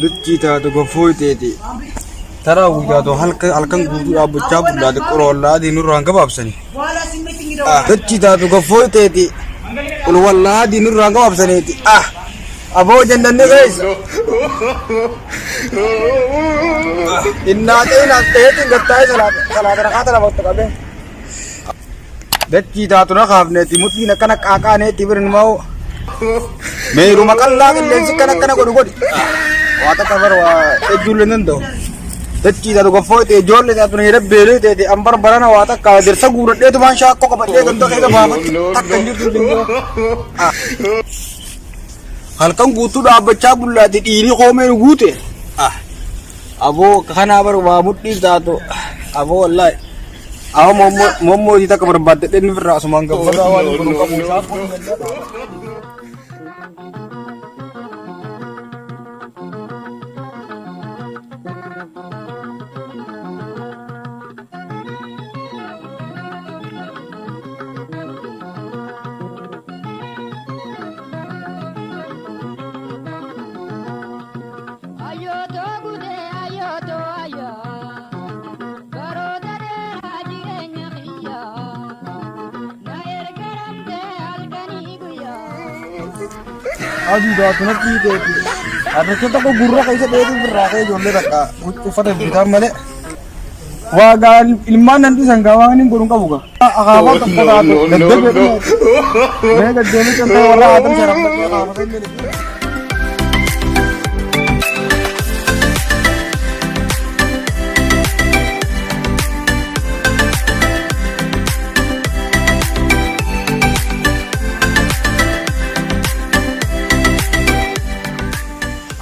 Dutchi taatu gofoyteeti. Tara guyyaatu halkan guutuu dhaabbachaa bullaate qorollaadii nurraan gabaabsani. Dutchi taatu gofoyteeti. Ulwallaadii nurraan gabaabsaniiti. Aboo jannanni keessa. Innaatee naatteetiin gattaa'ee salaata raqaata lafaatti qabee. Dutchi taatu na kaafneeti mudhiin akkana qaaqaaneetti birin moo. Meeruma qallaa qilleensi kana godhi. Waa takka bara waa ejjuullee danda'u. Dutchi taatu gofoyte ijoollee taatu na beelee teeti an barbarana waa takka dirsa guuradheetu waan shaakkoo qabadhee gandoo keessa baafatti takka hin jirtu lingoo. Halkan guutuu dhaabbachaa bullaate dhiirii koomeen guute. Aboo kanaa bara waa mudhiif taatu. Aboo wallaahi. Aboo mommoodii takka barbaadde dhenni firraa asumaan gabbataa waan hin godhu qabu shaakkoo hin danda'u. Aduh, dah kena kita itu. Ada kita kok gurra kayak itu berapa jolle raka. Ufat bitar male. Wagan ilman nanti sanggawan ini burung kamu kah? Akawat tempat itu. Mereka jadi contoh orang atas cara mereka akawat ini.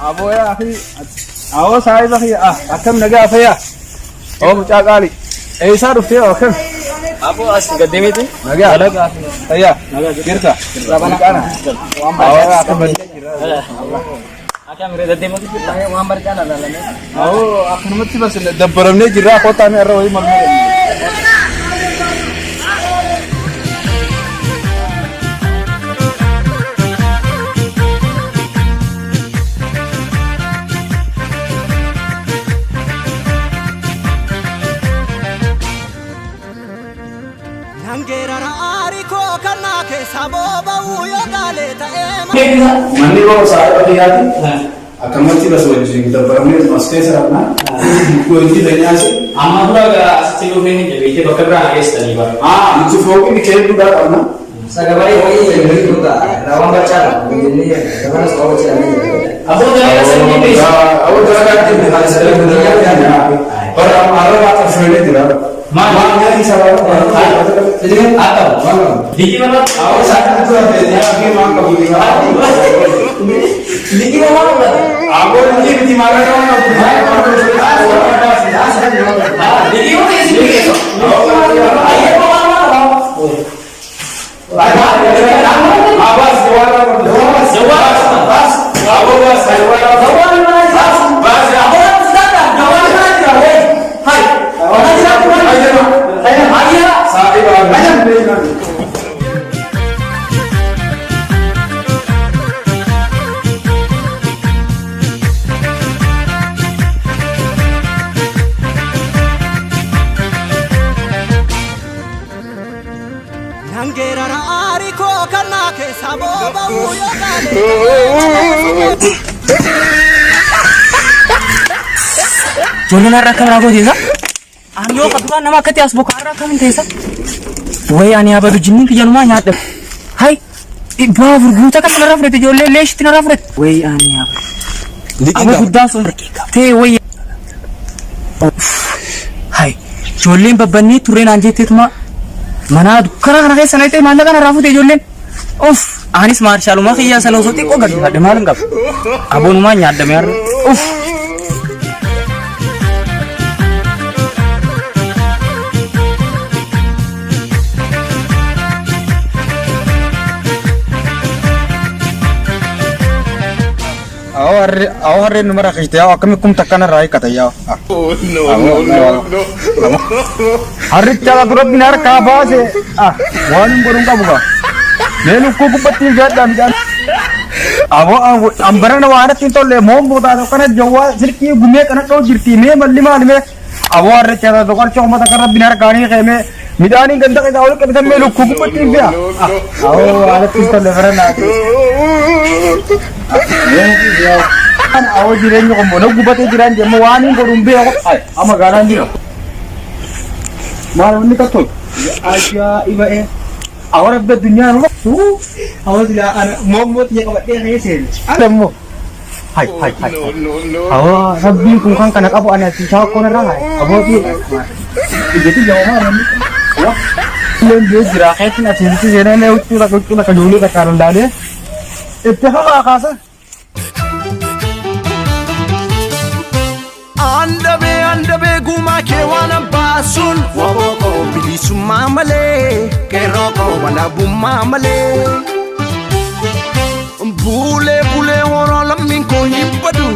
Abo ya akhi, awo sahib akhi, akam naga afya. Oh mucha kali. Aisa rufte akam. Abo as gadde में थे. Naga. Alag akhi. Taya. Naga kirta. Rabana kana. Awo akam bari. Akam mere gadde में थे. Taya वहां पर जाना लाला ने. Awo akam मत बस दब्बरम ने गिरा कोता में अरे वही मगने. Mandi ko sa pati yati. Akamati bas wajib kita beramil maske serapna. Ko inti danya sih. Amma pura asli lo ini jadi itu bakal berangkat tadi bar. Itu fokus di kiri juga karena. Sagabari ini juga. Rawang baca. Ini jangan sekolah cari. Abu jangan sendiri. Abu jangan di hal sendiri dunia ya. Orang orang atau friend itu lah. Mana yang salah? Jadi atau Diki mana? Abu saat itu ada dia lagi mang kabuli. Diki mana? Abu nanti di mana orang kabuli? Diki mana sih diki? Ayah mana? Abbas juara Bas. Abu Bas juara. Bas Abu sudah dah. Juara aja. Hai. Orang siapa? Saya Maria. Saya banyak beli. Jollin har'a akkam raagoo teessa? Ani yoo qabuudhaan nama akkatti as bokaa har'a akkamiin teessa? Wayii ani abadu jinniin kiyyanumaa nyaadha. Hai! Ibbaa furguuta kan narraa fudhate ijoollee leeshitti narraa fudhate. Wayii ani abadu. Amma guddaan sun ta'e wayii. Hai! Ijoolleen babbannee turreen aan jetteetuma manaa dukkana kana keessa na ta'e maallaqa narraa fudhate ijoolleen. Anis maarshaalumaa kiyyaa sana osoo xiqqoo gadi fadhe maal hin qabu. Aboonumaa nyaadame har'a. Awar numara kita kami kum takkan rai kata ya. Oh no. Hari cara turut binar kaba se. Wanin burung kamu ka. Nelu kuku peti gad dan Abo ambaran waana tinto le mom boda to kana jawa silki gume kana to jirti me malli mal me abo arre chada to kar choma ta kar binar gaani ke me midani ganda ke dawl ke me lukku ku patti bya abo ala tinto le verana kan abo jiren ko mono gubate jiran je mawani ko rumbe ko ay ama garan dilo mar unni ka to aja iba e awar abda dunya no tu awar dila ana momot ye ka batte ne sen alam mo hai awa rabbi kung kan kanak apo ana si chao ko na ra abo ti jadi jawa ma ni wa len je jira khet na sin si jena ne uttu la ka dulu ka karan dale ittiha ka sa Andabe guma ke wana basun waboko bilisu mamale ke roko wana bumamale bule woro lamin ko hibadu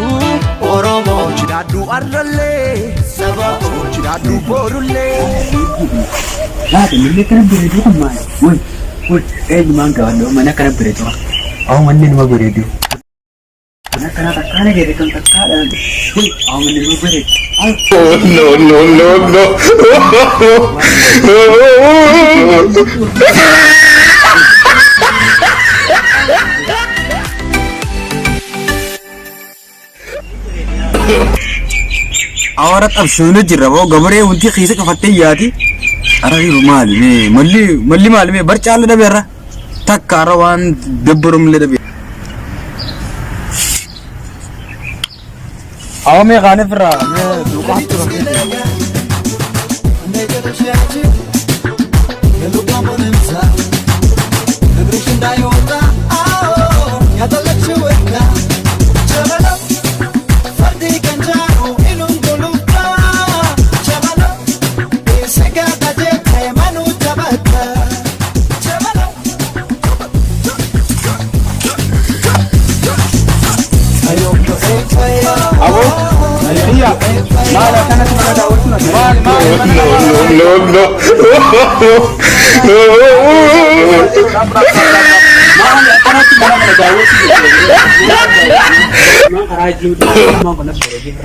oromo chidadu arale sabako chidadu borule Ini kan beredu kan mana? Woi, dimana kau? Mana kan beredu? Awak mana ni mau beredu? Mana kan tak kan jadi kan tak kan? Woi, awak mana ni mau beredu? no औरत अब सुन जिरा वो गबरे उनकी खीसे का फट्टे यादी अरे ये रुमाल में मल्ली माल में बर चाल दे बेरा तक कारवान दब्बरुम ले दे आओ मैं गाने पर रहा मैं दुकान पे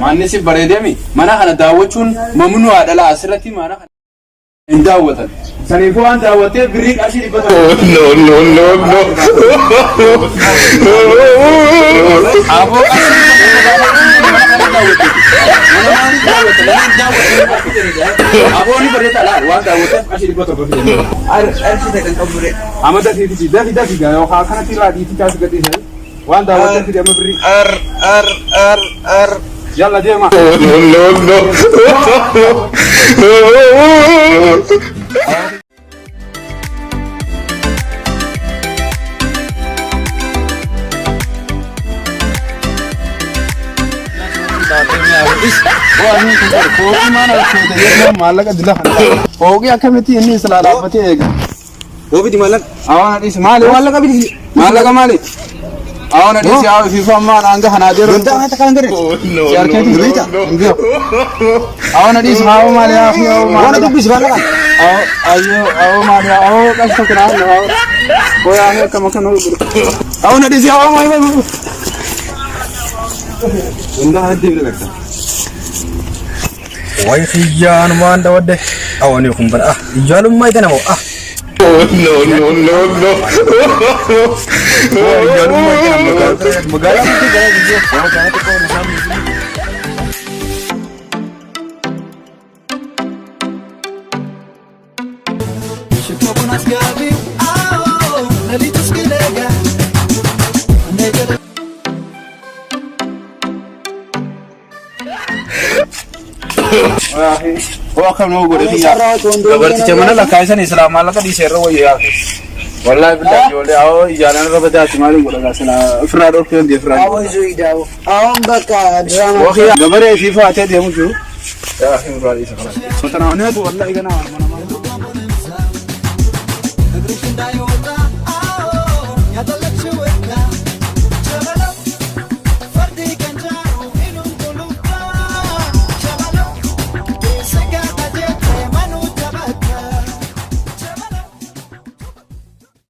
Manni si bareedemi mana kana daawwachuun mamnuu adala asirratti mana kana hin daawwatan saniifuu waan daawwatee birrii qarshii dhibbata aboo aboo ni bareeda laal waan daawwateef qarshii dhibbata arshii ta'e kan qabure amata fiiti dafi yoo haa kanatti raadiitii kaas gadhiisan waan daawwateef fidama birrii yalla deema no हो गया क्या मैं इतनी सलाह बताएगा वो भी मालक आओ ना इस मालक अभी मालक आओ ना इस आओ फीफा मान आंगे हना दे रोता है तकान करे यार क्या थी बेटा आओ ना इस आओ माले आओ माले तो बीच वाला आओ आइयो आओ माले आओ कस तो करा आओ कोई आगे कम कम आओ ना इस आओ माले उनका हाथ दे लगता Wai khiyan man dawadde awani kumbar ijalum mai kana mo no ijalum mai kana magala mati gaya video ho kana to ko nasam Shukronas gabi ao nalitus kilega negara वो अखम नो गोरे दिया गबरती चमना ला कायसा नहीं इस्लाम वाला का दिसेर वो ये wallahi billahi jole आओ इजाना रो बता तुम्हारी गोला गासना फ्राड और क्यों दे फ्राड आओ जुई जाओ आओ बका ड्रामा वो खिया गबरे फीफा आते दे मुझे या अखिम राली सकला सोतना ने तो wallahi गना मना